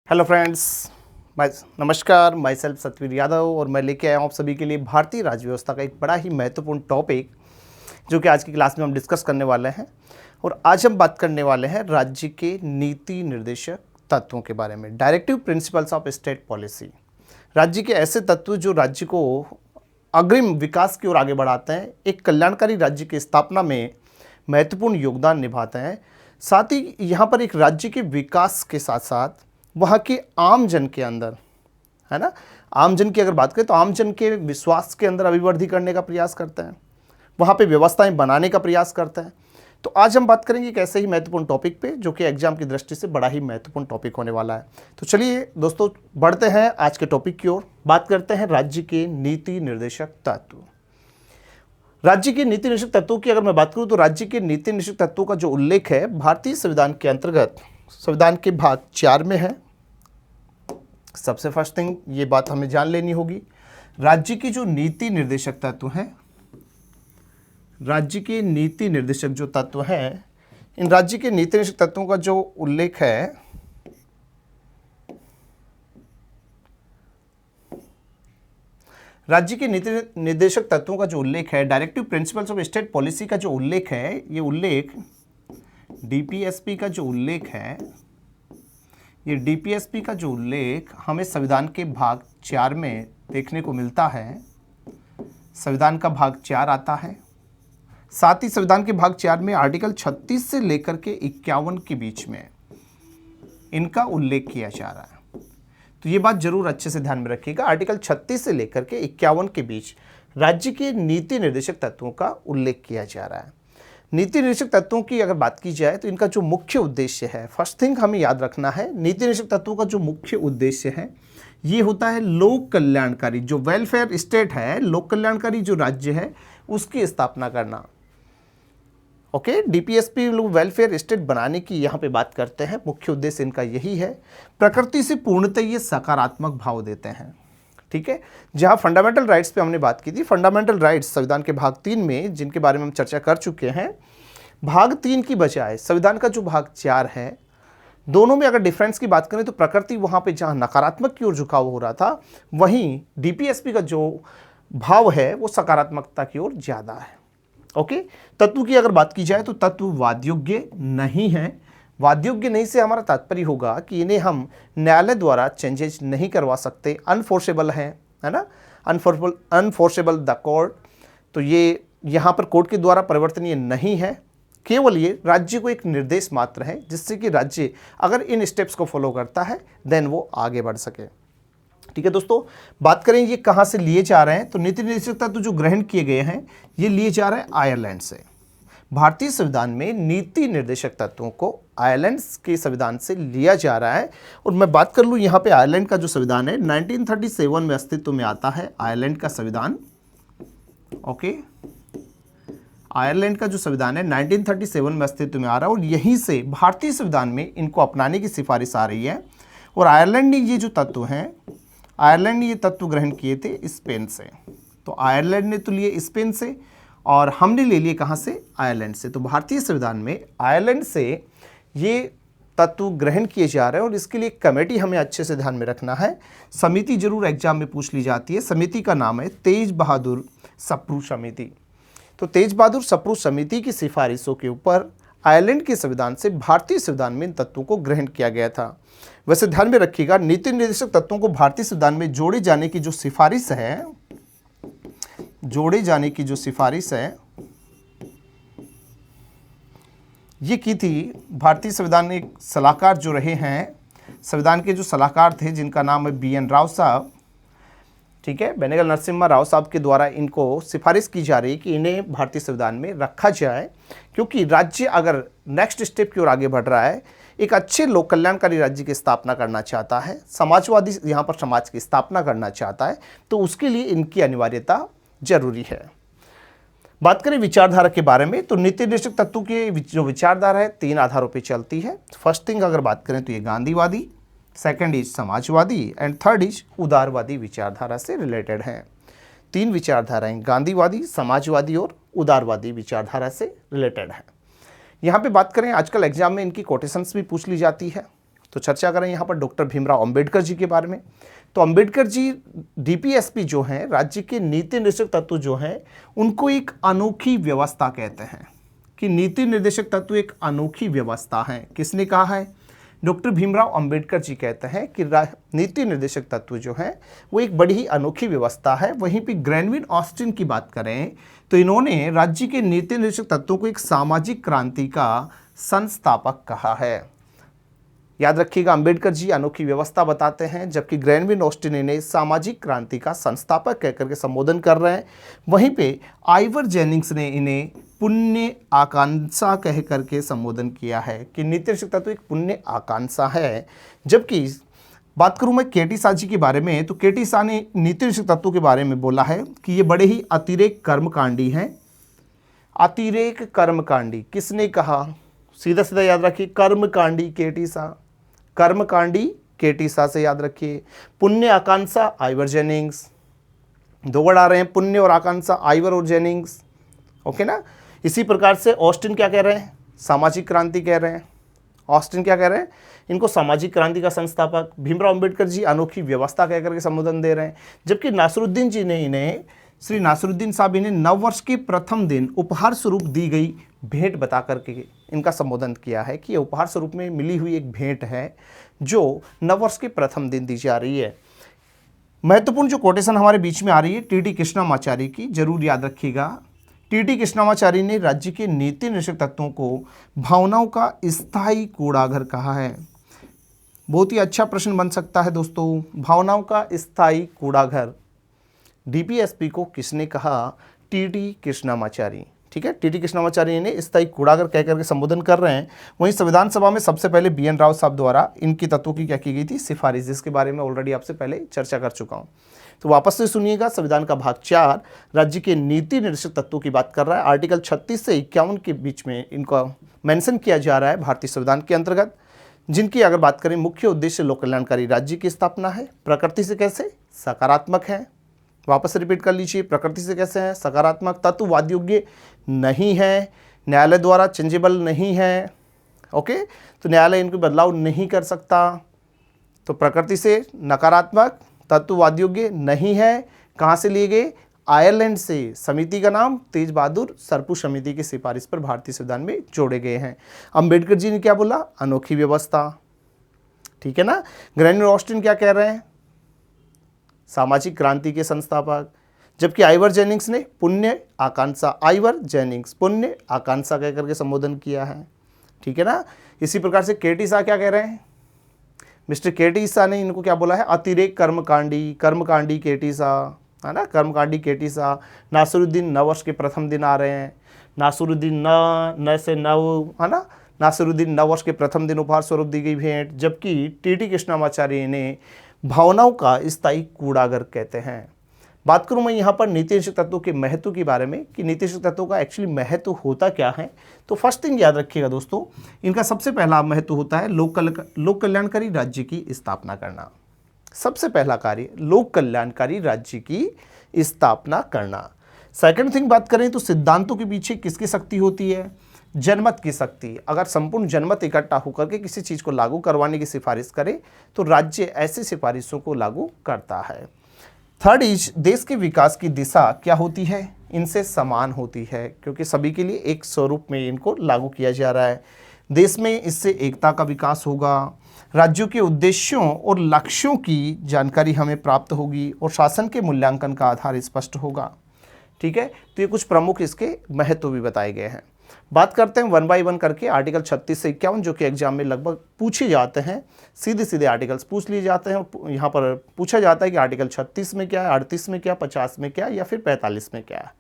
Hello friends, नमस्कार। My self Satveer Yadav और मैं लेके आया हूँ आप सभी के लिए भारतीय राज्य व्यवस्था का एक बड़ा ही महत्वपूर्ण टॉपिक जो कि आज की क्लास में हम डिस्कस करने वाले हैं। और आज हम बात करने वाले हैं राज्य के नीति निर्देशक तत्वों के बारे में, directive principles of state policy. राज्य के ऐसे तत्व जो राज्य को अग्रिम विकास की ओर आगे बढ़ाते हैं, एक कल्याणकारी राज्य की स्थापना में महत्वपूर्ण योगदान निभाते हैं। साथ ही यहाँ पर एक राज्य के विकास के साथ साथ वहाँ के आम जन के अंदर, है ना, आम जन की अगर बात करें तो आम जन के विश्वास के अंदर अभिवृद्धि करने का प्रयास करते हैं, वहाँ पे व्यवस्थाएं बनाने का प्रयास करते हैं। तो आज हम बात करेंगे एक ऐसे ही महत्वपूर्ण टॉपिक पे जो कि एग्जाम की दृष्टि से बड़ा ही महत्वपूर्ण टॉपिक होने वाला है। तो चलिए दोस्तों, बढ़ते हैं आज के टॉपिक की ओर। बात करते हैं राज्य के नीति निर्देशक तत्व। राज्य के नीति निर्देशक तत्वों की अगर मैं बात करूँ तो राज्य के नीति निर्देशक तत्वों का जो उल्लेख है भारतीय संविधान के अंतर्गत संविधान के भाग 4 में है। सबसे फर्स्ट थिंग ये बात हमें जान लेनी होगी, राज्य की जो नीति निर्देशक तत्व हैं, राज्य के नीति निर्देशक जो तत्व हैं, इन राज्य के नीति निर्देशक तत्वों का जो उल्लेख है राज्य के नीति निर्देशक तत्वों का जो उल्लेख है, directive principles of state policy का जो उल्लेख है, ये उल्लेख डीपीएसपी का जो उल्लेख है, ये डीपीएसपी का जो उल्लेख हमें संविधान के भाग 4 में देखने को मिलता है। संविधान का भाग 4 आता है। साथ ही संविधान के भाग 4 में आर्टिकल 36 से लेकर के 51 के बीच में इनका उल्लेख किया जा रहा है। तो ये बात जरूर अच्छे से ध्यान में रखिएगा, आर्टिकल 36 से लेकर के 51 के बीच राज्य के नीति निर्देशक तत्वों का उल्लेख किया जा रहा है। नीति निर्देशक तत्वों की अगर बात की जाए तो इनका जो मुख्य उद्देश्य है, फर्स्ट थिंग हमें याद रखना है, नीति निर्देशक तत्वों का जो मुख्य उद्देश्य है ये होता है लोक कल्याणकारी, जो वेलफेयर स्टेट है, लोक कल्याणकारी जो राज्य है उसकी स्थापना करना। ओके, डीपीएसपी लोग वेलफेयर स्टेट बनाने की यहाँ पे बात करते हैं, मुख्य उद्देश्य इनका यही है। प्रकृति से पूर्णतः ये सकारात्मक भाव देते हैं, ठीक है। जहाँ फंडामेंटल राइट्स पे हमने बात की थी, फंडामेंटल राइट्स संविधान के भाग 3 में जिनके बारे में हम चर्चा कर चुके हैं, भाग 3 की बजाय संविधान का जो भाग 4 है, दोनों में अगर डिफरेंस की बात करें तो प्रकृति वहाँ पे जहाँ नकारात्मक की ओर झुकाव हो रहा था, वहीं डीपीएसपी का जो भाव है वो सकारात्मकता की ओर ज़्यादा है। ओके, तत्व की अगर बात की जाए तो तत्व वादयोग्य नहीं है। वादयोग्य नहीं से हमारा तात्पर्य होगा कि इन्हें हम न्यायालय द्वारा चेंजेज नहीं करवा सकते, अनफोर्सेबल हैं, है ना, अनफोर्सेबल द कोर्ट। तो ये यहाँ पर कोर्ट के द्वारा परिवर्तनीय नहीं है, केवल ये राज्य को एक निर्देश मात्र है जिससे कि राज्य अगर इन स्टेप्स को फॉलो करता है देन वो आगे बढ़ सके। ठीक है दोस्तों, बात करें ये कहाँ से लिए जा रहे हैं, तो नीति निर्देशक तत्व जो ग्रहण किए गए हैं ये लिए जा रहे हैं आयरलैंड से। भारतीय संविधान में नीति निर्देशक तत्वों को आयरलैंड के संविधान से लिया जा रहा है। और मैं बात कर लूँ यहाँ पे आयरलैंड का जो संविधान है 1937 में अस्तित्व में आता है आयरलैंड का संविधान। ओके, आयरलैंड का जो संविधान है 1937 में अस्तित्व में आ रहा है और यहीं से भारतीय संविधान में इनको अपनाने की सिफारिश आ रही है। और आयरलैंड ने ये जो तत्व हैं, आयरलैंड ने ये तत्व ग्रहण किए थे स्पेन से। तो आयरलैंड ने तो लिए स्पेन से और हमने ले लिए कहाँ से, आयरलैंड से। तो भारतीय संविधान में आयरलैंड से ये तत्व ग्रहण किए जा रहे हैं और इसके लिए कमेटी हमें अच्छे से ध्यान में रखना है। समिति जरूर एग्जाम में पूछ ली जाती है, समिति का नाम है तेज बहादुर सप्रू समिति। तो तेज बहादुर सप्रू समिति की सिफारिशों के ऊपर आयरलैंड के संविधान से भारतीय संविधान में इन तत्वों को ग्रहण किया गया था। वैसे ध्यान में रखिएगा, नीति निर्देशक तत्वों को भारतीय संविधान में जोड़े जाने की जो सिफारिश है, जोड़े जाने की जो सिफारिश है ये की थी भारतीय संविधान में सलाहकार जो रहे हैं, संविधान के जो सलाहकार थे जिनका नाम है BN राव साहब, ठीक है, बेनेगल नरसिम्हा राव साहब के द्वारा इनको सिफारिश की जा रही कि इन्हें भारतीय संविधान में रखा जाए, क्योंकि राज्य अगर नेक्स्ट स्टेप की ओर आगे बढ़ रहा है, एक अच्छे लोक कल्याणकारी राज्य की स्थापना करना चाहता है, समाजवादी यहाँ पर समाज की स्थापना करना चाहता है, तो उसके लिए इनकी अनिवार्यता जरूरी है। बात करें विचारधारा के बारे में तो नीति निर्देशक तत्व की जो विचारधारा है 3 आधारों पर चलती है। फर्स्ट थिंग अगर बात करें तो ये गांधीवादी, second is Samajwadi and third is उदारवादी विचारधारा से रिलेटेड हैं। 3 विचारधाराएं गांधीवादी, समाजवादी और उदारवादी विचारधारा से रिलेटेड हैं। यहाँ पे बात करें, आजकल एग्जाम में इनकी कोटेशंस भी पूछ ली जाती है। तो चर्चा करें यहाँ पर डॉक्टर भीमराव अंबेडकर जी के बारे में। तो अंबेडकर जी डीपीएसपी जो हैं, राज्य के नीति निर्देशक तत्व जो हैं, उनको एक अनोखी व्यवस्था कहते हैं कि नीति निर्देशक तत्व एक अनोखी व्यवस्था है। किसने कहा है? डॉक्टर भीमराव अंबेडकर जी कहते हैं कि नीति निर्देशक तत्व जो है वो एक बड़ी ही अनोखी व्यवस्था है। वहीं पे ग्रैनविन ऑस्टिन की बात करें तो इन्होंने राज्य के नीति निर्देशक तत्वों को एक सामाजिक क्रांति का संस्थापक कहा है। याद रखिएगा, अंबेडकर जी अनोखी व्यवस्था बताते हैं, जबकि ग्रैनविन ऑस्टिन इन्हें सामाजिक क्रांति का संस्थापक कहकर के संबोधन कर रहे हैं। वहीं पे आइवर जेनिंग्स ने इन्हें पुण्य आकांक्षा कह करके संबोधन किया है कि नीति निर्देशक तत्व एक पुण्य आकांक्षा है। जबकि बात करूं मैं केटी शाह जी के बारे में, तो केटी शाह ने नीति निर्देशक तत्वों के बारे में बोला है कि ये बड़े ही अतिरेक कर्मकांडी हैं। अतिरेक कर्मकांडी किसने कहा? सीधा सीधा याद रखिए, कर्मकांडी केटी शाह, कर्मकांडी केटी शाह से याद रखिए। पुण्य आकांक्षा आइवर जेनिंग्स, दो वर्ड आ रहे हैं, पुण्य और आकांक्षा, आइवर और जेनिंग्स, ओके ना। इसी प्रकार से ऑस्टिन क्या कह रहे हैं? सामाजिक क्रांति कह रहे हैं। ऑस्टिन क्या कह रहे हैं? इनको सामाजिक क्रांति का संस्थापक। भीमराव अंबेडकर जी अनोखी व्यवस्था कह करके संबोधन दे रहे हैं। जबकि नासरुद्दीन जी ने इन्हें, श्री नासरुद्दीन साहब इन्हें नववर्ष के प्रथम दिन उपहार स्वरूप दी गई भेंट बता करके इनका संबोधन किया है कि ये उपहार स्वरूप में मिली हुई एक भेंट है जो नववर्ष के प्रथम दिन दी जा रही है। महत्वपूर्ण जो कोटेशन हमारे बीच में आ रही है टी.टी. कृष्णमाचारी की, जरूर याद रखिएगा। टी.टी. कृष्णमाचारी ने राज्य के नीति निर्देशक तत्वों को भावनाओं का स्थायी कूड़ाघर कहा है। बहुत ही अच्छा प्रश्न बन सकता है दोस्तों, भावनाओं का स्थायी कूड़ाघर डीपीएसपी को किसने कहा? टी.टी. कृष्णमाचारी। ठीक है, टी.टी. कृष्णमाचारी ने स्थायी कूड़ाघर कह करके संबोधन कर रहे हैं। वहीं संविधान सभा में सबसे पहले बी.एन. राव साहब द्वारा इनकी तत्वों की क्या की गई थी? सिफारिश, जिसके बारे में ऑलरेडी आपसे पहले चर्चा कर चुका हूँ। तो वापस से सुनिएगा, संविधान का भाग 4 राज्य के नीति निर्देशक तत्वों की बात कर रहा है। आर्टिकल 36 से 51 के बीच में इनको मेंशन किया जा रहा है भारतीय संविधान के अंतर्गत, जिनकी अगर बात करें मुख्य उद्देश्य लोक कल्याणकारी राज्य की स्थापना है। प्रकृति से कैसे? सकारात्मक है। वापस से रिपीट कर लीजिए, प्रकृति से कैसे हैं? सकारात्मक। तत्ववाद योग्य नहीं है, न्यायालय द्वारा चेंजेबल नहीं है, ओके, तो न्यायालय इनको बदलाव नहीं कर सकता। तो प्रकृति से नकारात्मक, तत्ववाद योग्य नहीं है। कहाँ से लिए गए? आयरलैंड से। समिति का नाम तेज बहादुर सरपू समिति की सिफारिश पर भारतीय संविधान में जोड़े गए हैं। अंबेडकर जी ने क्या बोला? अनोखी व्यवस्था। ठीक है ना। ग्रैनविन ऑस्टिन क्या कह रहे हैं? सामाजिक क्रांति के संस्थापक। जबकि आइवर जेनिंग्स ने पुण्य आकांक्षा, आइवर जेनिंग्स पुण्य आकांक्षा कह करके संबोधन किया है। ठीक है ना। इसी प्रकार से केटी शाह क्या कह रहे हैं? मिस्टर केटी शाह ने इनको क्या बोला है? अतिरेक कर्मकांडी, कर्मकांडी केटी शाह, है ना, कर्मकांडी केटी शाह। नासरुद्दीन नववर्ष के प्रथम दिन आ रहे हैं। नासरुद्दीन न से नव, है ना, नासरुद्दीन नववर्ष के प्रथम दिन उपहार स्वरूप दी गई भेंट। जबकि टी.टी. कृष्णमाचार्य ने भावनाओं का स्थायी कूड़ाघर कहते हैं। बात करूं मैं यहाँ पर नीति निर्देशक तत्वों के महत्व के बारे में कि नीति निर्देशक तत्वों का एक्चुअली महत्व होता क्या है। तो फर्स्ट थिंग याद रखिएगा दोस्तों, इनका सबसे पहला महत्व होता है लोक कल्याणकारी राज्य की स्थापना करना। सबसे पहला कार्य लोक कल्याणकारी राज्य की स्थापना करना। सेकंड थिंग बात करें तो सिद्धांतों के पीछे किसकी शक्ति होती है? जनमत की शक्ति। अगर संपूर्ण जनमत इकट्ठा होकर के किसी चीज़ को लागू करवाने की सिफारिश करे तो राज्य ऐसी सिफारिशों को लागू करता है। थर्ड इज देश के विकास की दिशा क्या होती है? इनसे समान होती है, क्योंकि सभी के लिए एक स्वरूप में इनको लागू किया जा रहा है। देश में इससे एकता का विकास होगा, राज्यों के उद्देश्यों और लक्ष्यों की जानकारी हमें प्राप्त होगी और शासन के मूल्यांकन का आधार स्पष्ट होगा। ठीक है, तो ये कुछ प्रमुख इसके महत्व भी बताए गए हैं। बात करते हैं 1 बाय 1 करके आर्टिकल 36 से 51 जो कि एग्जाम में लगभग पूछे जाते हैं। सीधे सीधे आर्टिकल्स पूछ लिए जाते हैं और यहाँ पर पूछा जाता है कि आर्टिकल 36 में क्या है, 38 में क्या, 50 में क्या या फिर 45 में क्या है।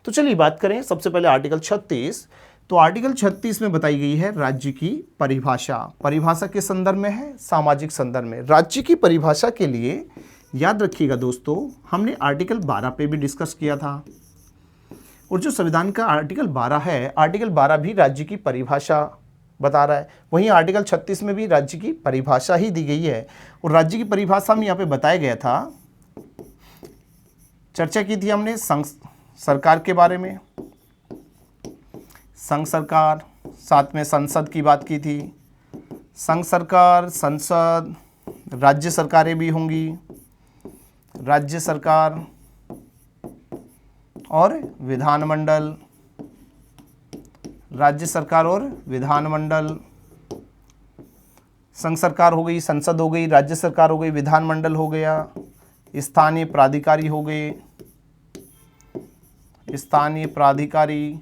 तो चलिए बात करें सबसे पहले आर्टिकल 36। तो आर्टिकल 36 में बताई गई है राज्य की परिभाषा। परिभाषा के संदर्भ में है, सामाजिक संदर्भ में। राज्य की परिभाषा के लिए याद रखिएगा दोस्तों, हमने आर्टिकल 12 पे भी डिस्कस किया था और जो संविधान का आर्टिकल 12 है, आर्टिकल 12 भी राज्य की परिभाषा बता रहा है। वहीं आर्टिकल 36 में भी राज्य की परिभाषा ही दी गई है और राज्य की परिभाषा में यहाँ पे बताया गया था, चर्चा की थी हमने संघ सरकार के बारे में, संघ सरकार, साथ में संसद की बात की थी, संघ सरकार, संसद, राज्य सरकारें भी होंगी, राज्य सरकार और विधानमंडल, राज्य सरकार और विधानमंडल। संघ सरकार हो गई, संसद हो गई, राज्य सरकार हो गई, विधानमंडल हो गया, स्थानीय प्राधिकारी हो गए, स्थानीय प्राधिकारी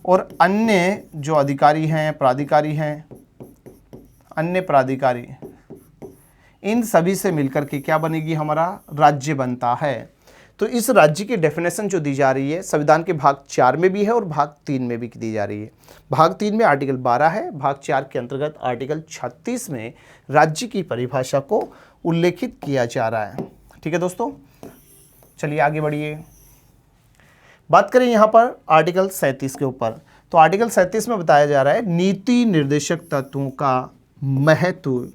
और अन्य जो अधिकारी हैं, प्राधिकारी हैं, अन्य प्राधिकारी, इन सभी से मिलकर के क्या बनेगी, हमारा राज्य बनता है। तो इस राज्य की डेफिनेशन जो दी जा रही है संविधान के भाग 4 में भी है और भाग 3 में भी दी जा रही है। भाग 3 में आर्टिकल 12 है, भाग 4 के अंतर्गत आर्टिकल 36 में राज्य की परिभाषा को उल्लेखित किया जा रहा है। ठीक है दोस्तों, चलिए आगे बढ़िए। बात करें यहाँ पर आर्टिकल 37 के ऊपर, तो आर्टिकल 37 में बताया जा रहा है नीति निर्देशक तत्वों का महत्व।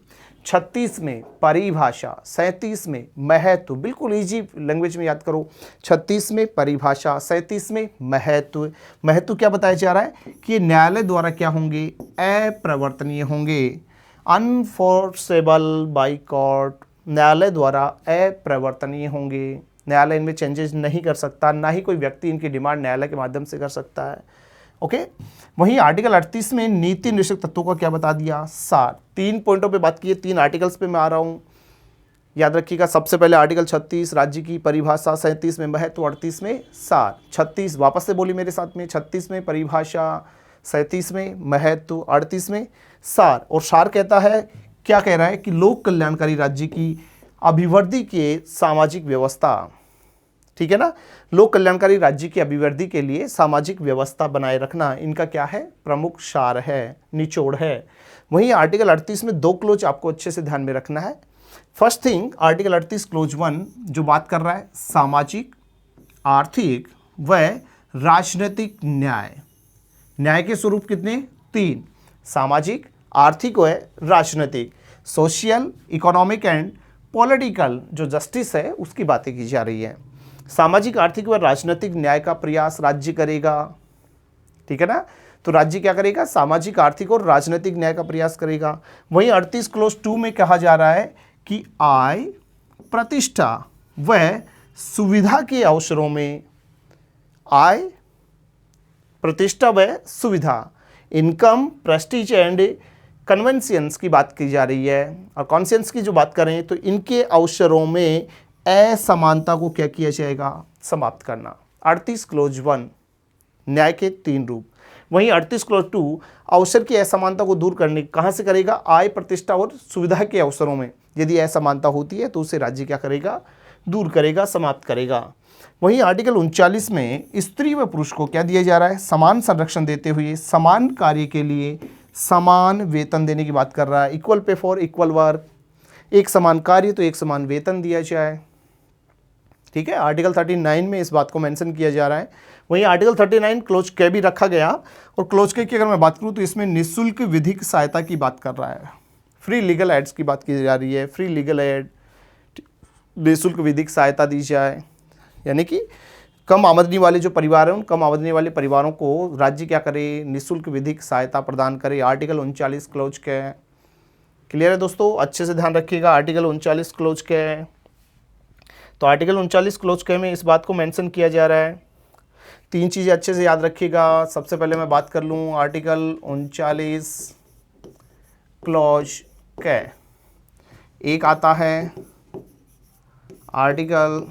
36 में परिभाषा, 37 में महत्व, बिल्कुल इजी लैंग्वेज में याद करो। 36 में परिभाषा, 37 में महत्व। महत्व क्या बताया जा रहा है कि ये न्यायालय द्वारा क्या होंगे, अप्रवर्तनीय होंगे, अनफोर्सेबल बाय कोर्ट, न्यायालय द्वारा अप्रवर्तनीय होंगे, न्यायालय इनमें चेंजेस नहीं कर सकता, ना ही कोई व्यक्ति इनकी डिमांड न्यायालय के माध्यम से कर सकता है। ओके, वहीं आर्टिकल 38 में नीति निर्देशक तत्वों का क्या बता दिया, सार। 3 पॉइंटों पे बात की है, 3 आर्टिकल्स पे मैं आ रहा हूँ, याद रखिएगा। सबसे पहले आर्टिकल 36 राज्य की परिभाषा, 37 में महत्व, 38 में सार। 36 वापस से बोली मेरे साथ में, 36 में परिभाषा, 37 में महत्व, 38 में सार। और सार कहता है, क्या कह रहा है कि लोक कल्याणकारी राज्य की अभिवृद्धि के सामाजिक व्यवस्था, ठीक है ना, लोक कल्याणकारी राज्य की अभिवृद्धि के लिए सामाजिक व्यवस्था बनाए रखना इनका क्या है, प्रमुख सार है, निचोड़ है। वहीं आर्टिकल 38 में 2 क्लोज आपको अच्छे से ध्यान में रखना है। फर्स्ट थिंग, आर्टिकल 38 क्लोज 1 जो बात कर रहा है सामाजिक, आर्थिक व राजनीतिक न्याय। न्याय के स्वरूप कितने, 3, सामाजिक, आर्थिक व राजनीतिक, सोशल, इकोनॉमिक एंड पॉलिटिकल जो जस्टिस है उसकी बातें की जा रही है। सामाजिक, आर्थिक व राजनीतिक न्याय का प्रयास राज्य करेगा, ठीक है ना। तो राज्य क्या करेगा, सामाजिक, आर्थिक और राजनीतिक न्याय का प्रयास करेगा। वहीं 38 क्लोज 2 में कहा जा रहा है कि आय, प्रतिष्ठा व सुविधा के अवसरों में, आय, प्रतिष्ठा व सुविधा, इनकम, प्रेस्टीज एंड कन्वेंशियंस की बात की जा रही है। और कॉन्शियंस की जो बात करें तो इनके अवसरों में असमानता को क्या किया जाएगा, समाप्त करना। 38 क्लोज 1 न्याय के 3 रूप। वहीं 38 क्लोज 2 अवसर की असमानता को दूर करने कहाँ से करेगा, आय, प्रतिष्ठा और सुविधा के अवसरों में यदि असमानता होती है तो उसे राज्य क्या करेगा, दूर करेगा, समाप्त करेगा। वहीं आर्टिकल 39 में स्त्री व पुरुष को क्या दिया जा रहा है, समान संरक्षण देते हुए समान कार्य के लिए समान वेतन देने की बात कर रहा है। Equal pay for equal work, एक समान कार्य तो एक समान वेतन दिया जाए, ठीक है। आर्टिकल 39 में इस बात को मेंशन किया जा रहा है। वहीं आर्टिकल 39 क्लोज के भी रखा गया, और क्लोज के की अगर मैं बात करूं तो इसमें निःशुल्क विधिक सहायता की बात कर रहा है, फ्री लीगल एड्स की बात की जा रही है। फ्री लीगल एड, निःशुल्क विधिक सहायता दी जाए, यानी कि कम आमदनी वाले जो परिवार हैं उन कम आमदनी वाले परिवारों को राज्य क्या करे, निःशुल्क विधिक सहायता प्रदान करे। आर्टिकल 39 क्लोज के, क्लियर है दोस्तों, अच्छे से ध्यान रखिएगा। आर्टिकल 39 क्लोज के, तो आर्टिकल 39 क्लोज के में इस बात को मेंशन किया जा रहा है। 3 चीज़ें अच्छे से याद रखिएगा। सबसे पहले मैं बात कर लूँ आर्टिकल 39 क्लोज के, एक आता है आर्टिकल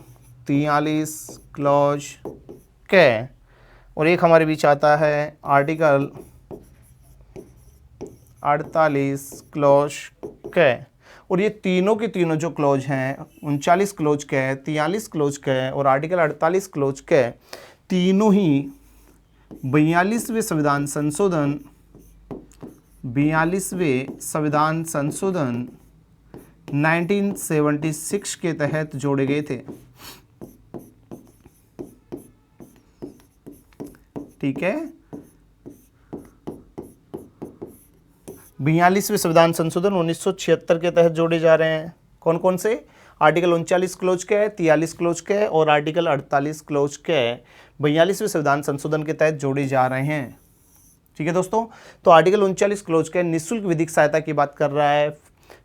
43 क्लोज के, और एक हमारे बीच आता है आर्टिकल 48 क्लोज के। और ये तीनों के तीनों जो क्लोज हैं, 39 क्लोज के, 43 क्लोज के और आर्टिकल 48 क्लोज के, तीनों ही 42वें संविधान संशोधन 1976 के तहत जोड़े गए थे, ठीक है। 42वें संविधान संशोधन 1976 के तहत जोड़े जा रहे हैं। कौन कौन से, आर्टिकल 39 क्लोज के, 43 क्लोज के और आर्टिकल 48 क्लोज के 42वें संविधान संशोधन के तहत जोड़े जा रहे हैं, ठीक है दोस्तों। तो आर्टिकल 39 क्लोज के निःशुल्क विधिक सहायता की बात कर रहा है,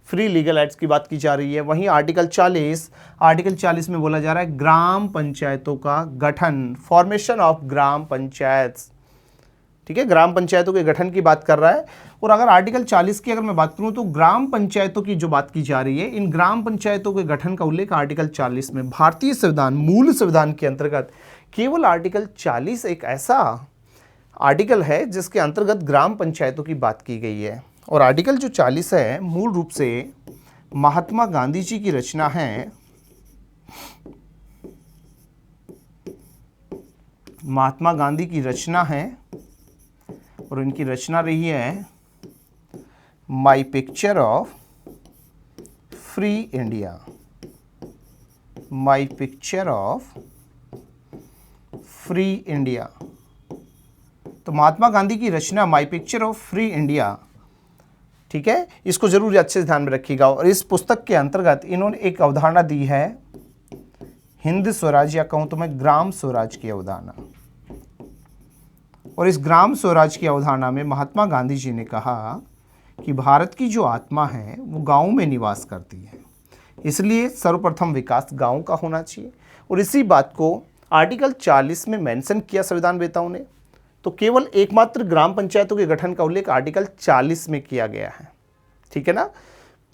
फ्री लीगल एड्स की बात की जा रही है। वहीं आर्टिकल 40 में बोला जा रहा है ग्राम पंचायतों का गठन, फॉर्मेशन ऑफ ग्राम पंचायत, ठीक है, ग्राम पंचायतों के गठन की बात कर रहा है। और अगर आर्टिकल 40 की अगर मैं बात करूं तो ग्राम पंचायतों की जो बात की जा रही है, इन ग्राम पंचायतों के गठन का उल्लेख आर्टिकल 40 में, भारतीय संविधान मूल संविधान के अंतर्गत केवल आर्टिकल 40 एक ऐसा आर्टिकल है जिसके अंतर्गत ग्राम पंचायतों की बात की गई है। और आर्टिकल जो 40 है मूल रूप से महात्मा गांधी जी की रचना है, महात्मा गांधी की रचना है, और इनकी रचना रही है my picture of free India, my picture of free India. तो महात्मा गांधी की रचना my picture of free India, ठीक है, इसको जरूर अच्छे से ध्यान में रखिएगा। और इस पुस्तक के अंतर्गत इन्होंने एक अवधारणा दी है हिंद स्वराज, या कहूं तो मैं ग्राम स्वराज की अवधारणा। और इस ग्राम स्वराज की अवधारणा में महात्मा गांधी जी ने कहा कि भारत की जो आत्मा है वो गांव में निवास करती है, इसलिए सर्वप्रथम विकास गांव का होना चाहिए। और इसी बात को आर्टिकल 40 में मेंशन किया संविधान वेताओं ने। तो केवल एकमात्र ग्राम पंचायतों के गठन का उल्लेख आर्टिकल 40 में किया गया है, ठीक है ना,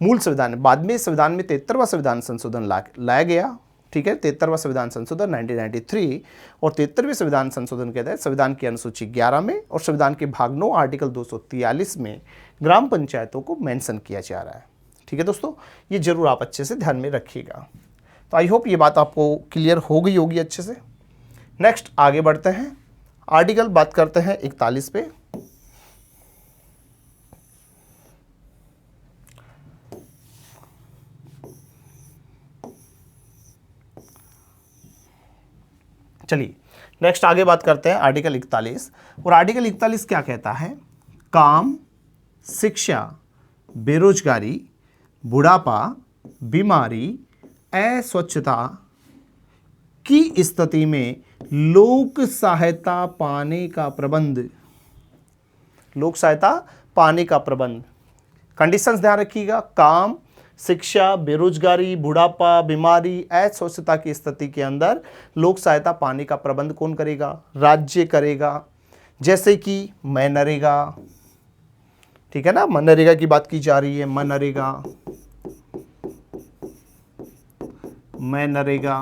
मूल संविधान। बाद में संविधान में 73वां संविधान संशोधन लाया गया, ठीक है, 73वां संविधान संशोधन 1993, और 73वें संविधान संशोधन के तहत संविधान की अनुसूची 11 में और संविधान के भाग 9 आर्टिकल 243 में ग्राम पंचायतों को मेंशन किया जा रहा है, ठीक है दोस्तों। ये जरूर आप अच्छे से ध्यान में रखिएगा। तो आई होप ये बात आपको क्लियर हो गई होगी अच्छे से। नेक्स्ट आगे बढ़ते हैं, आर्टिकल बात करते हैं 41 पे। चलिए नेक्स्ट आगे बात करते हैं आर्टिकल 41। और आर्टिकल 41 क्या कहता है? काम, शिक्षा, बेरोजगारी, बुढ़ापा, बीमारी, अस्वच्छता की स्थिति में लोक सहायता पाने का प्रबंध, लोक सहायता पाने का प्रबंध। कंडीशंस ध्यान रखिएगा, काम, शिक्षा, बेरोजगारी, बुढ़ापा, बीमारी, अस्वस्थता की स्थिति के अंदर लोक सहायता पाने का प्रबंध कौन करेगा? राज्य करेगा। जैसे कि मनरेगा, ठीक है ना, मनरेगा की बात की जा रही है, मनरेगा, मनरेगा,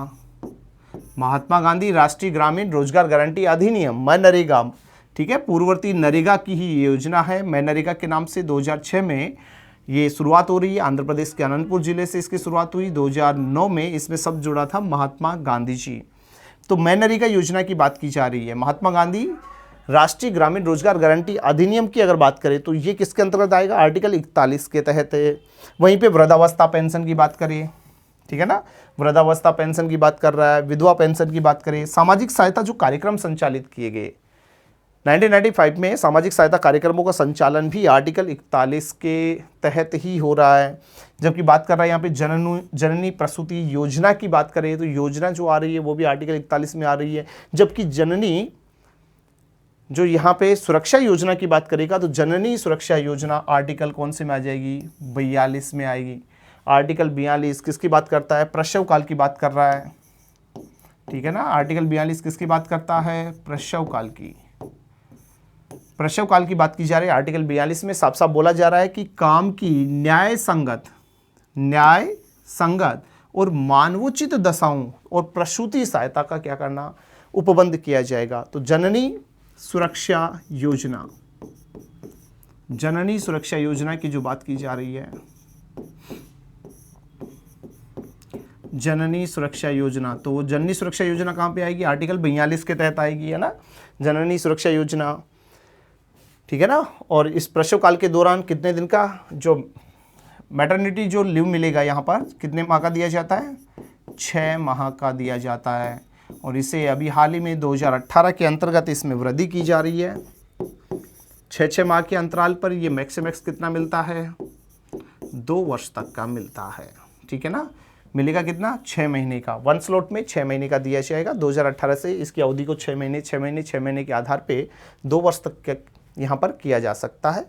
महात्मा गांधी राष्ट्रीय ग्रामीण रोजगार गारंटी अधिनियम, मनरेगा, ठीक है, पूर्ववर्ती नरेगा की ही योजना है। मनरेगा के नाम से 2006 में ये शुरुआत हो रही है। आंध्र प्रदेश के अनंतपुर जिले से इसकी शुरुआत हुई। 2009 में इसमें सब जुड़ा था महात्मा गांधी जी। तो मनरेगा योजना की बात की जा रही है। महात्मा गांधी राष्ट्रीय ग्रामीण रोजगार गारंटी अधिनियम की अगर बात करें तो ये किसके अंतर्गत आएगा? आर्टिकल 41 के तहत है। वहीं पे वृद्धावस्था पेंशन की बात करें, ठीक है ना, वृद्धावस्था पेंशन की बात कर रहा है, विधवा पेंशन की बात करें, सामाजिक सहायता जो कार्यक्रम संचालित किए गए 1995 में, सामाजिक सहायता कार्यक्रमों का संचालन भी आर्टिकल 41 के तहत ही हो रहा है। जबकि बात कर रहा है यहाँ पे जननी प्रसूति योजना की बात करें तो योजना जो आ रही है वो भी आर्टिकल 41 में आ रही है। जबकि जननी जो यहाँ पे सुरक्षा योजना की बात करेगा तो जननी सुरक्षा योजना आर्टिकल कौन से में आ जाएगी? 42 में आएगी। आर्टिकल 42 किसकी बात करता है? प्रसव काल की बात कर रहा है, ठीक है ना। आर्टिकल 42 किसकी बात करता है? प्रसव काल की, प्रसव काल की बात की जा रही है। आर्टिकल 42 में साफ साफ बोला जा रहा है कि काम की न्याय संगत और मानवोचित दशाओं और प्रसूति सहायता का क्या करना? उपबंध किया जाएगा। तो जननी सुरक्षा योजना, जननी सुरक्षा योजना की जो बात की जा रही है, जननी सुरक्षा योजना, तो जननी सुरक्षा योजना कहाँ पे आएगी? आर्टिकल 42 के तहत आएगी, है ना, जननी सुरक्षा योजना, ठीक है ना। और इस प्रसव काल के दौरान कितने दिन का जो मैटरनिटी जो लीव मिलेगा यहाँ पर कितने माह का दिया जाता है? 6 माह का दिया जाता है। और इसे अभी हाल ही में 2018 के अंतर्गत इसमें वृद्धि की जा रही है। 6 माह के अंतराल पर ये मैक्स कितना मिलता है? 2 वर्ष तक का मिलता है, ठीक है ना। मिलेगा कितना? 6 महीने का, 1 स्लॉट में 6 महीने का दिया जाएगा। 2018 से इसकी अवधि को 6 महीने के आधार पे 2 वर्ष तक यहाँ पर किया जा सकता है।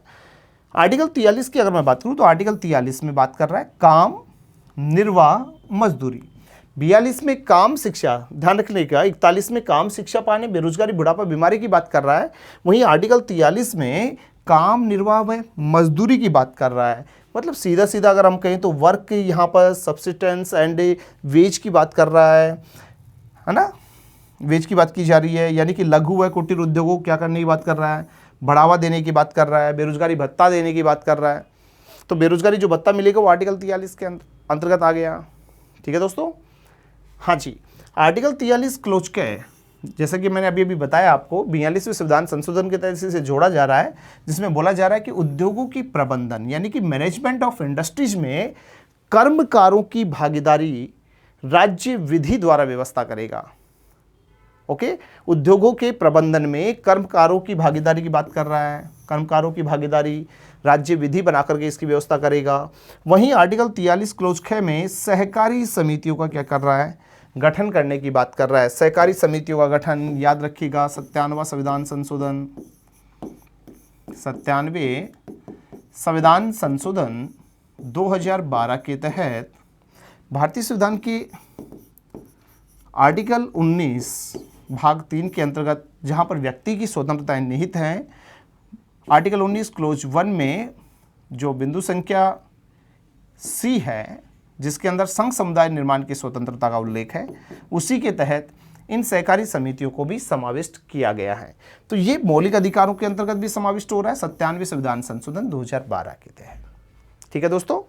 आर्टिकल 43 की अगर मैं बात करूँ तो आर्टिकल 43 में बात कर रहा है काम, निर्वाह, मजदूरी। 42 में काम शिक्षा, ध्यान रखने का, 41 में काम शिक्षा पाने, बेरोजगारी, बुढ़ापा, बीमारी की बात कर रहा है। वहीं आर्टिकल 43 में काम, निर्वाह व मजदूरी की बात कर रहा है। मतलब सीधा सीधा अगर हम कहें तो वर्क यहाँ पर सब्सिस्टेंस एंड वेज की बात कर रहा है ना, वेज की बात की जा रही है, यानी कि लघु व कुटीर उद्योगों को क्या करने की बात कर रहा है, बढ़ावा देने की बात कर रहा है, बेरोजगारी भत्ता देने की बात कर रहा है। तो बेरोजगारी जो भत्ता मिलेगा वो आर्टिकल 43 के अंतर्गत आ गया। ठीक है दोस्तों, हाँ जी। आर्टिकल 43 क्लोज क्या है, जैसा कि मैंने अभी बताया आपको, 42वें संविधान संशोधन के तहत इसे जोड़ा जा रहा है, जिसमें बोला जा रहा है कि उद्योगों की प्रबंधन यानी कि मैनेजमेंट ऑफ इंडस्ट्रीज में कर्मकारों की भागीदारी राज्य विधि द्वारा व्यवस्था करेगा। ओके, उद्योगों के प्रबंधन में कर्मकारों की भागीदारी की बात कर रहा है, कर्मकारों की भागीदारी राज्य विधि बना करके इसकी व्यवस्था करेगा। वहीं आर्टिकल 43 क्लोज 6 में सहकारी समितियों का क्या कर रहा है, गठन करने की बात कर रहा है। सहकारी समितियों का गठन याद रखिएगा, 97वां संविधान संशोधन, 97वें संविधान संशोधन 2012 के तहत भारतीय संविधान के आर्टिकल 19 भाग 3 के अंतर्गत जहां पर व्यक्ति की स्वतंत्रताएं निहित हैं, आर्टिकल 19 क्लोज 1 में जो बिंदु संख्या सी है, जिसके अंदर संघ समुदाय निर्माण की स्वतंत्रता का उल्लेख है, उसी के तहत इन सहकारी समितियों को भी समाविष्ट किया गया है। तो ये मौलिक अधिकारों के अंतर्गत भी समाविष्ट हो रहा है 97वें संविधान संशोधन 2012 के तहत। ठीक है दोस्तों,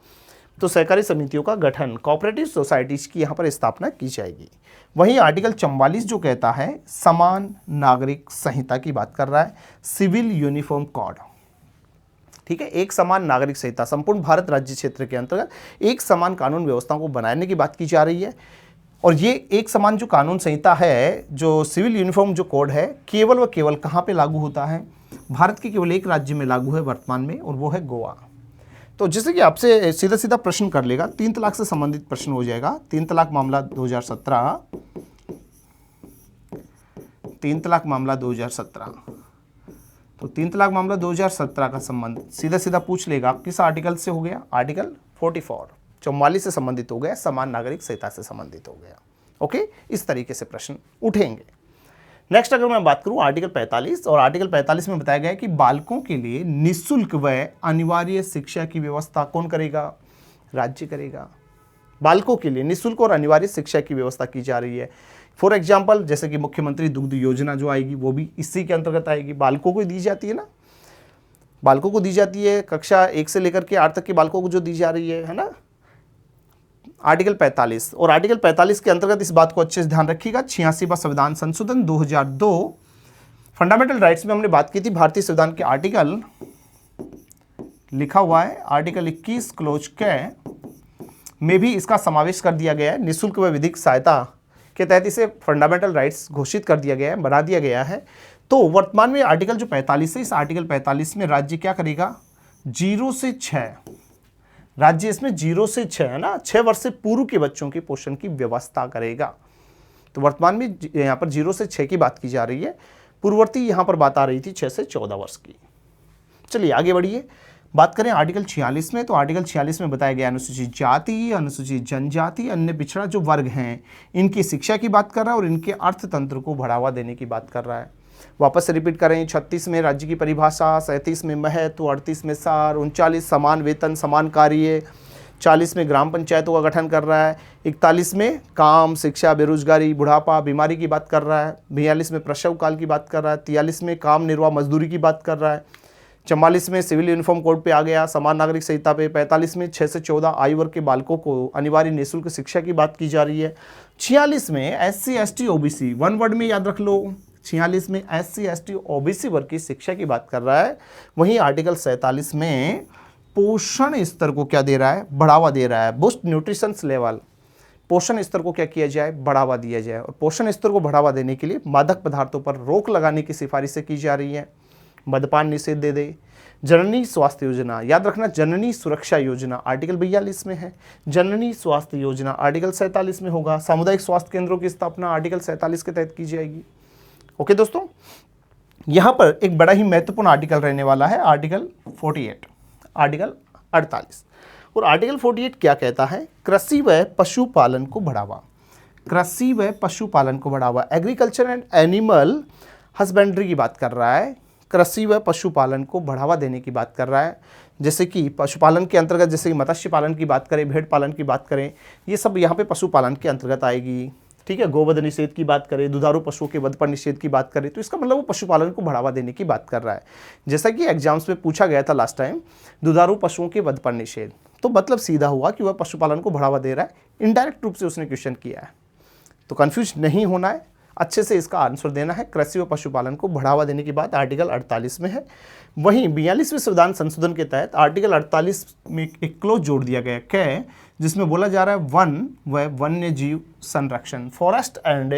तो सहकारी समितियों का गठन, कोऑपरेटिव सोसाइटीज की यहाँ पर स्थापना की जाएगी। वहीं आर्टिकल 44 जो कहता है समान नागरिक संहिता की बात कर रहा है, सिविल यूनिफॉर्म कोड। ठीक है, एक समान नागरिक संहिता, संपूर्ण भारत राज्य क्षेत्र के अंतर्गत एक समान कानून व्यवस्थाओं को बनाने की बात की जा रही है। और ये एक समान जो कानून संहिता है, जो सिविल यूनिफॉर्म जो कोड है, केवल व केवल कहाँ पे लागू होता है, भारत के केवल एक राज्य में लागू है वर्तमान में, और वो है गोवा। तो जैसे कि आपसे सीधा सीधा प्रश्न कर लेगा, 3 तलाक से संबंधित प्रश्न हो जाएगा। 3 तलाक मामला 2017, 3 तलाक मामला 2017। तो 3 तलाक मामला 2017 का संबंध सीधा सीधा पूछ लेगा, किस आर्टिकल से हो गया, आर्टिकल 44, 44 से संबंधित हो गया, समान नागरिक संहिता से संबंधित हो गया। ओके, इस तरीके से प्रश्न उठेंगे। नेक्स्ट अगर मैं बात करूं आर्टिकल 45, और आर्टिकल 45 में बताया गया है कि बालकों के लिए निःशुल्क व अनिवार्य शिक्षा की व्यवस्था कौन करेगा, राज्य करेगा। बालकों के लिए निःशुल्क और अनिवार्य शिक्षा की व्यवस्था की जा रही है। फॉर एग्जाम्पल, जैसे कि मुख्यमंत्री दुग्ध योजना जो आएगी वो भी इसी के अंतर्गत आएगी, बालकों को दी जाती है ना, बालकों को दी जाती है, कक्षा 1 से लेकर के 8 तक के बालकों को जो दी जा रही है ना, आर्टिकल 45। और आर्टिकल 45 के अंतर्गत इस बात को अच्छे से ध्यान रखिएगा, 86वां संविधान संशोधन 2002, फंडामेंटल राइट्स में हमने बात की थी, भारतीय संविधान के आर्टिकल लिखा हुआ है, आर्टिकल 21 क्लोज के में भी इसका समावेश कर दिया गया है। निःशुल्क व विधिक सहायता के तहत इसे फंडामेंटल राइट्स घोषित कर दिया गया है, बना दिया गया है। तो वर्तमान में आर्टिकल जो 45 है, इस आर्टिकल 45 में राज्य क्या करेगा, 0 से 6, राज्य इसमें 0 से 6 है ना, 6 वर्ष से पूर्व के बच्चों के पोषण की व्यवस्था करेगा। तो वर्तमान में यहाँ पर 0 से 6 की बात की जा रही है, पूर्ववर्ती यहाँ पर बात आ रही थी 6 से 14 वर्ष की। चलिए आगे बढ़िए, बात करें आर्टिकल 46 में। तो आर्टिकल 46 में बताया गया अनुसूचित जाति, अनुसूचित जनजाति, अन्य पिछड़ा जो वर्ग हैं, इनकी शिक्षा की बात कर रहा है और इनके अर्थतंत्र को बढ़ावा देने की बात कर रहा है। वापस से रिपीट करें, 36 में राज्य की परिभाषा, 37 में महत्व, 38 में सार, 39 समान वेतन समान कार्य, 40 में ग्राम पंचायतों का गठन कर रहा है, 41 में काम, शिक्षा, बेरोजगारी, बुढ़ापा, बीमारी की बात कर रहा है, 42 में प्रसव काल की बात कर रहा है, 43 में काम, निर्वाह, मजदूरी की बात कर रहा है, 44 में सिविल यूनिफॉर्म कोड पे आ गया, समान नागरिक संहिता पे, 45 में 6 से 14 आयु वर्ग के बालकों को अनिवार्य निःशुल्क शिक्षा की बात की जा रही है, 46 में SC ST OBC, one word में याद रख लो, 46 में SC ST OBC वर्ग की शिक्षा की बात कर रहा है। वहीं आर्टिकल 47 में पोषण स्तर को क्या दे रहा है, बढ़ावा दे रहा है, बूस्ट न्यूट्रिशन लेवल, पोषण स्तर को क्या किया जाए, बढ़ावा दिया जाए। और पोषण स्तर को बढ़ावा देने के लिए मादक पदार्थों पर रोक लगाने की सिफारिशें की जा रही हैं, मद्यपान निषेध दे। जननी स्वास्थ्य योजना, याद रखना, जननी सुरक्षा योजना आर्टिकल 42 में है, जननी स्वास्थ्य योजना आर्टिकल 47 में होगा। सामुदायिक स्वास्थ्य केंद्रों की स्थापना आर्टिकल 47 के तहत की जाएगी। ओके दोस्तों, यहाँ पर एक बड़ा ही महत्वपूर्ण आर्टिकल रहने वाला है, आर्टिकल 48, आर्टिकल 48। और आर्टिकल 48 क्या कहता है? कृषि व पशुपालन को बढ़ावा, कृषि व पशुपालन को बढ़ावा, एग्रीकल्चर एंड एनिमल हस्बेंड्री की बात कर रहा है, कृषि व पशुपालन को बढ़ावा देने की बात कर रहा है। जैसे कि पशुपालन के अंतर्गत, जैसे कि मत्स्य पालन की बात करें, भेड़ पालन की बात करें, ये सब यहाँ पे पशुपालन के अंतर्गत आएगी। ठीक है, गोवध निषेध की बात करें, दुधारू पशुओं के वध पर निषेध की बात करें, तो इसका मतलब वो पशुपालन को बढ़ावा देने की बात कर रहा है। जैसा कि एग्जाम्स में पूछा गया था लास्ट टाइम, दुधारू पशुओं के वध पर निषेध, तो मतलब सीधा हुआ कि वह पशुपालन को बढ़ावा दे रहा है, इनडायरेक्ट रूप से उसने क्वेश्चन किया है। तो कंफ्यूज नहीं होना है, अच्छे से इसका आंसर देना है। कृषि व पशुपालन को बढ़ावा देने की बात आर्टिकल 48 में है। वहीं 42वें संविधान संशोधन के तहत आर्टिकल 48 में एक क्लोज जोड़ दिया गया है, जिसमें बोला जा रहा है वन व वन्य जीव संरक्षण, forest and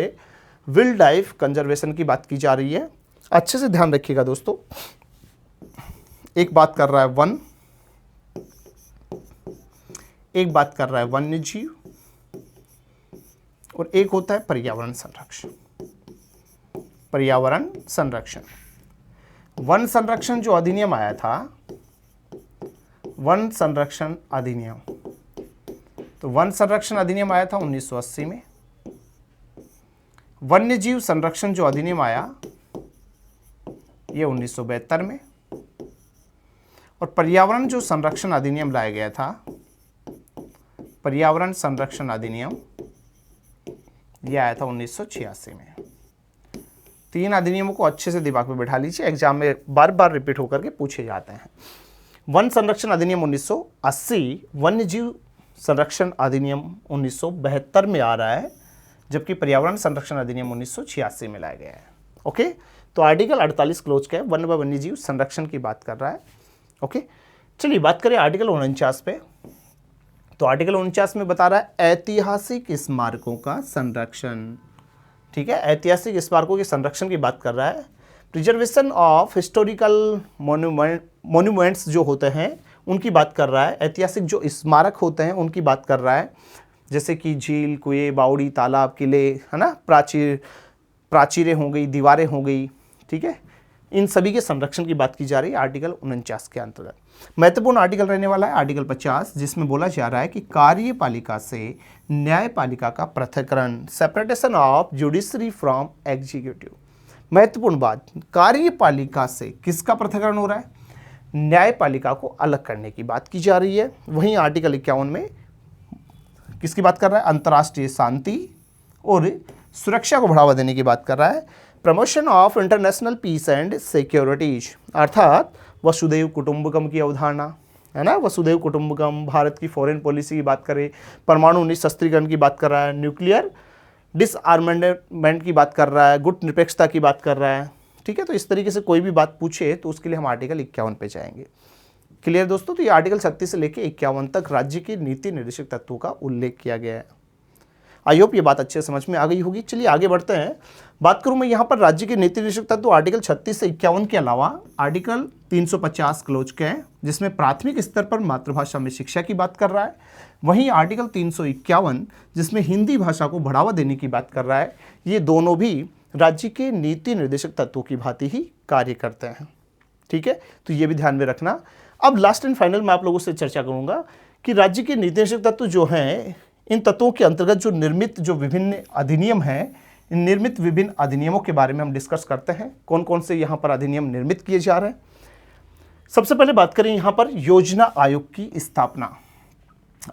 wildlife conservation की बात की जा रही है। अच्छे से ध्यान रखिएगा दोस्तों, एक बात कर रहा है वन, एक बात कर रहा है वन्य जीव, और एक होता है पर्यावरण संरक्षण। पर्यावरण संरक्षण, वन संरक्षण जो अधिनियम आया था, वन संरक्षण अधिनियम, तो वन संरक्षण अधिनियम आया था 1980 में। वन्य जीव संरक्षण जो अधिनियम आया ये 1972 में। और पर्यावरण जो संरक्षण अधिनियम लाया गया था, पर्यावरण संरक्षण अधिनियम, ये आया था 1986 में। तीन अधिनियमों को अच्छे से दिमाग में बैठा लीजिए, एग्जाम में बार बार रिपीट होकर के पूछे जाते हैं। वन संरक्षण अधिनियम 1980, वन्य जीव संरक्षण अधिनियम 1972 में आ रहा है, जबकि पर्यावरण संरक्षण अधिनियम 1986 में लाया गया है। ओके, तो आर्टिकल 48 क्लोज का है, वन व वन्य जीव संरक्षण की बात कर रहा है। ओके, चलिए बात करें आर्टिकल 49 पे। तो आर्टिकल 49 में बता रहा है ऐतिहासिक स्मारकों का संरक्षण। ठीक है, ऐतिहासिक स्मारकों के संरक्षण की बात कर रहा है। प्रिजर्वेशन ऑफ हिस्टोरिकल मोन्यूमेंट्स जो होते हैं उनकी बात कर रहा है। ऐतिहासिक जो स्मारक होते हैं उनकी बात कर रहा है, जैसे कि झील, कुएं, बावड़ी, तालाब, किले, है ना, प्राचीरें हो गई, दीवारें हो गई। ठीक है, इन सभी के संरक्षण की बात की जा रही है आर्टिकल 49 के अंतर्गत। महत्वपूर्ण आर्टिकल रहने वाला है आर्टिकल 50, जिसमें बोला जा रहा है कि कार्यपालिका से न्यायपालिका का पृथक्करण, सेपरेटेशन ऑफ जुडिशरी फ्रॉम एग्जीक्यूटिव। महत्वपूर्ण बात, कार्यपालिका से किसका पृथक्करण हो रहा है? न्यायपालिका को अलग करने की बात की जा रही है। वहीं आर्टिकल 51 में किसकी बात कर रहा है? अंतर्राष्ट्रीय शांति और सुरक्षा को बढ़ावा देने की बात कर रहा है। Promotion of international peace and securities, अर्थात वसुधैव कुटुंबकम की अवधारणा, है ना, वसुधैव कुटुंबकम। भारत की फॉरेन पॉलिसी की बात करें, परमाणु निशस्त्रीकरण की बात कर रहा है, न्यूक्लियर डिसआर्मेंट की बात कर रहा है, गुट निरपेक्षता की बात कर रहा है। ठीक है, तो इस तरीके से कोई भी बात पूछे तो उसके लिए हम आर्टिकल 51 पे जाएंगे। क्लियर दोस्तों? तो ये आर्टिकल 36 से लेकर 51 तक राज्य के नीति निर्देशक तत्वों का उल्लेख किया गया है। आई होप ये बात अच्छे समझ में आ गई होगी। चलिए आगे बढ़ते हैं। बात करूं मैं यहाँ पर राज्य के नीति निर्देशक तत्व आर्टिकल 36 से 51 के अलावा आर्टिकल 350 क्लोज के हैं, जिसमें प्राथमिक स्तर पर मातृभाषा में शिक्षा की बात कर रहा है। वहीं आर्टिकल 351 जिसमें हिंदी भाषा को बढ़ावा देने की बात कर रहा है। ये दोनों भी राज्य के नीति निर्देशक तत्वों की भांति ही कार्य करते हैं। ठीक है, तो ये भी ध्यान में रखना। अब लास्ट एंड फाइनल मैं आप लोगों से चर्चा करूंगा कि राज्य के नीति निर्देशक तत्व जो हैं, इन तत्वों के अंतर्गत जो निर्मित जो विभिन्न अधिनियम हैं, इन निर्मित विभिन्न अधिनियमों के बारे में हम डिस्कस करते हैं। कौन कौन से यहाँ पर अधिनियम निर्मित किए जा रहे हैं। सबसे पहले बात करें यहाँ पर योजना आयोग की स्थापना।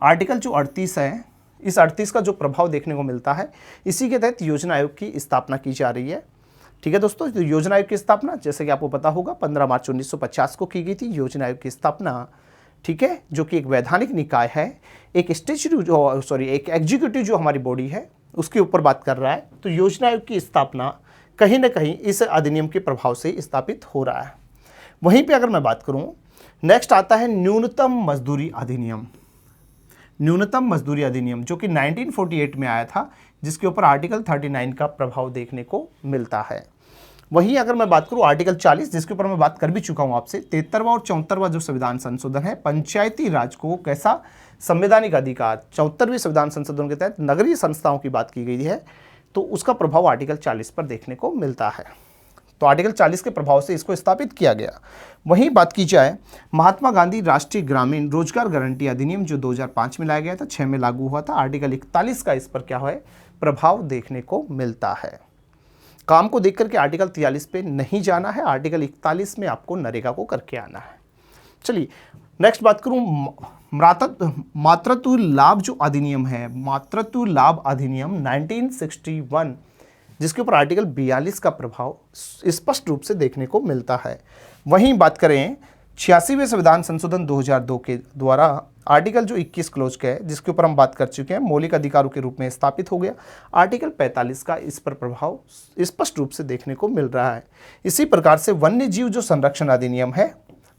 आर्टिकल जो 38 है, इस 38 का जो प्रभाव देखने को मिलता है, इसी के तहत योजना आयोग की स्थापना की जा रही है। ठीक है दोस्तों, तो योजना आयोग की स्थापना जैसे कि आपको पता होगा 15 मार्च 1950 को की गई थी योजना आयोग की स्थापना। ठीक है, जो कि एक वैधानिक निकाय है, एक एक एग्जीक्यूटिव जो हमारी बॉडी है उसके ऊपर बात कर रहा है। तो योजना आयोग की स्थापना कहीं ना कहीं इस अधिनियम के प्रभाव से स्थापित हो रहा है। वहीं पे अगर मैं बात करूं, नेक्स्ट आता है न्यूनतम मजदूरी अधिनियम। न्यूनतम मजदूरी अधिनियम जो कि 1948 में आया था, जिसके ऊपर आर्टिकल 39 का प्रभाव देखने को मिलता है। वहीं अगर मैं बात करूं आर्टिकल 40, जिसके ऊपर मैं बात कर भी चुका हूं आपसे, 73वां और 74वां जो संविधान संशोधन है, पंचायती राज को कैसा संवैधानिक अधिकार, 74वें संविधान संशोधन के तहत नगरीय संस्थाओं की बात की गई है, तो उसका प्रभाव आर्टिकल 40 पर देखने को मिलता है। तो आर्टिकल 40 के प्रभाव से इसको स्थापित किया गया। वहीं बात की जाए महात्मा गांधी राष्ट्रीय ग्रामीण रोजगार गारंटी अधिनियम जो 2005 में लाया गया था, 6 में लागू हुआ था, आर्टिकल 41 का इस पर क्या है प्रभाव देखने को मिलता है। काम को देख करके आर्टिकल 43 पे नहीं जाना है, आर्टिकल 41 में आपको नरेगा को करके आना है। चलिए नेक्स्ट बात करूं, मातृत्व लाभ जो अधिनियम है, मातृत्व लाभ अधिनियम 1961, जिसके ऊपर आर्टिकल 42 का प्रभाव स्पष्ट रूप से देखने को मिलता है। वहीं बात करें 86वें संविधान संशोधन 2002 के द्वारा आर्टिकल जो 21 क्लोज का है, जिसके ऊपर हम बात कर चुके हैं, मौलिक अधिकारों के रूप में स्थापित हो गया। आर्टिकल 45 का इस पर प्रभाव स्पष्ट रूप से देखने को मिल रहा है। इसी प्रकार से वन्य जीव जो संरक्षण अधिनियम है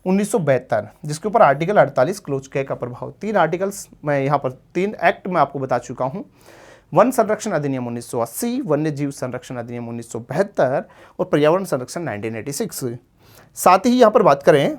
1972, जिसके ऊपर आर्टिकल 48 क्लोज का प्रभाव, 3 आर्टिकल्स मैं यहाँ पर 3 एक्ट में आपको बता चुका हूँ। वन संरक्षण अधिनियम 1980, वन्य जीव संरक्षण अधिनियम 1972 और पर्यावरण संरक्षण 1986। साथ ही यहाँ पर बात करें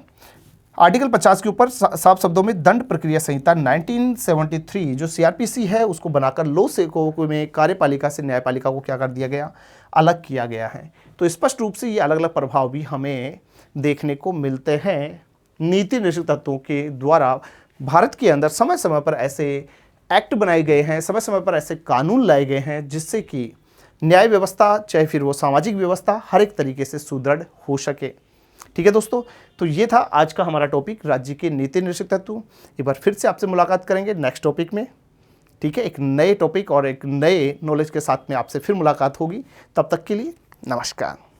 आर्टिकल 50 के ऊपर साफ शब्दों में दंड प्रक्रिया संहिता 1973 जो सीआरपीसी है उसको बनाकर लो से को में कार्यपालिका से न्यायपालिका को क्या कर दिया गया, अलग किया गया है। तो स्पष्ट रूप से ये अलग अलग प्रभाव भी हमें देखने को मिलते हैं। नीति निर्देशक तत्वों के द्वारा भारत के अंदर समय समय पर ऐसे एक्ट बनाए गए हैं, समय समय पर ऐसे कानून लाए गए हैं जिससे कि न्याय व्यवस्था चाहे फिर वो सामाजिक व्यवस्था हर एक तरीके से सुदृढ़ हो सके। ठीक है दोस्तों, तो ये था आज का हमारा टॉपिक, राज्य के नीति निर्देशक तत्व। एक बार फिर से आपसे मुलाकात करेंगे नेक्स्ट टॉपिक में। ठीक है, एक नए टॉपिक और एक नए नॉलेज के साथ में आपसे फिर मुलाकात होगी। तब तक के लिए नमस्कार।